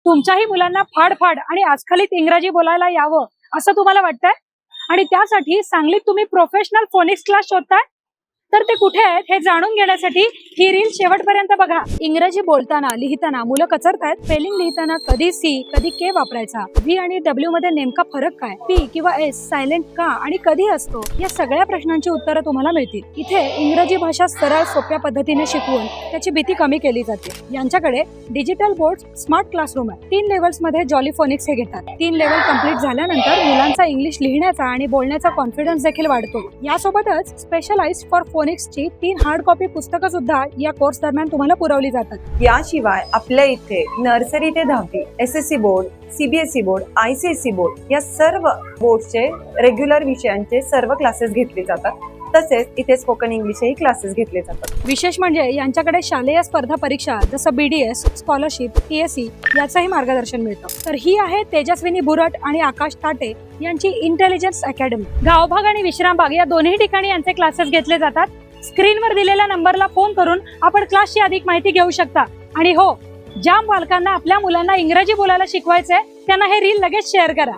तुमच्याही मुलांना फाडफाड आणि आजकालित इंग्रजी बोलायला यावं असं तुम्हाला वाटतंय आणि त्यासाठी सांगलीत तुम्ही प्रोफेशनल फोनिक्स क्लास शोधताय तर ते कुठे आहेत हे जाणून घेण्यासाठी ही रील शेवटपर्यंत बघा। इंग्रजी बोलताना लिहिताना मुलं कचरतायत। स्पेलिंग लिहिताना कधी सी कधी के वापरायचा, व्ही आणि डब्ल्यू मध्ये नेमका फरक काय, पी किंवा एस सायलेंट का आणि कधी असतो, या सगळ्या प्रश्नांची उत्तरं तुम्हाला मिळतील। इथे इंग्रजी भाषा सरळ सोप्या पद्धतीने शिकवून त्याची भीती कमी केली जाते। यांच्याकडे डिजिटल बोर्ड स्मार्ट क्लासरूम आहे। 3 लेव्हल्स मध्ये जॉली फोनिक्स हे घेतात। 3 लेव्हल कंप्लीट झाल्यानंतर मुलांचा इंग्लिश लिहिण्याचा आणि बोलण्याचा कॉन्फिडन्स देखील वाढतो। यासोबतच स्पेशलाइज्ड फॉर फोनिक्सची 3 हार्ड कॉपी पुस्तकं सुद्धा या कोर्स दरम्यान तुम्हाला पुरवली जातात। याशिवाय आपल्या इथे नर्सरी ते 10वी SSC board, CBSE board, ICSE board या सर्व बोर्डचे रेग्युलर विषयांचे सर्व क्लासेस घेतले जातात। तसेच इथे स्पोकन इंग्लिशही क्लासेस घेतले जातात। विशेष म्हणजे यांच्याकडे शालेय स्पर्धा परीक्षा जसं बीडीएस, स्कॉलरशिप, पीएससी याचंही मार्गदर्शन मिळतं। तर ही आहे तेजस्विनी बुरट आणि आकाश ताटे यांची इंटेलिजन्स अकॅडमी। गावभाग आणि विश्रामबाग या दोन्ही ठिकाणी यांचे क्लासेस घेतले जातात। स्क्रीनवर दिलेल्या नंबरला फोन करून आपण क्लासची अधिक माहिती घेऊ शकता। आणि हो, ज्या पालकांना आपल्या मुलांना इंग्रजी बोलायला शिकवायचंय त्यांना हे रील लगेच शेअर करा।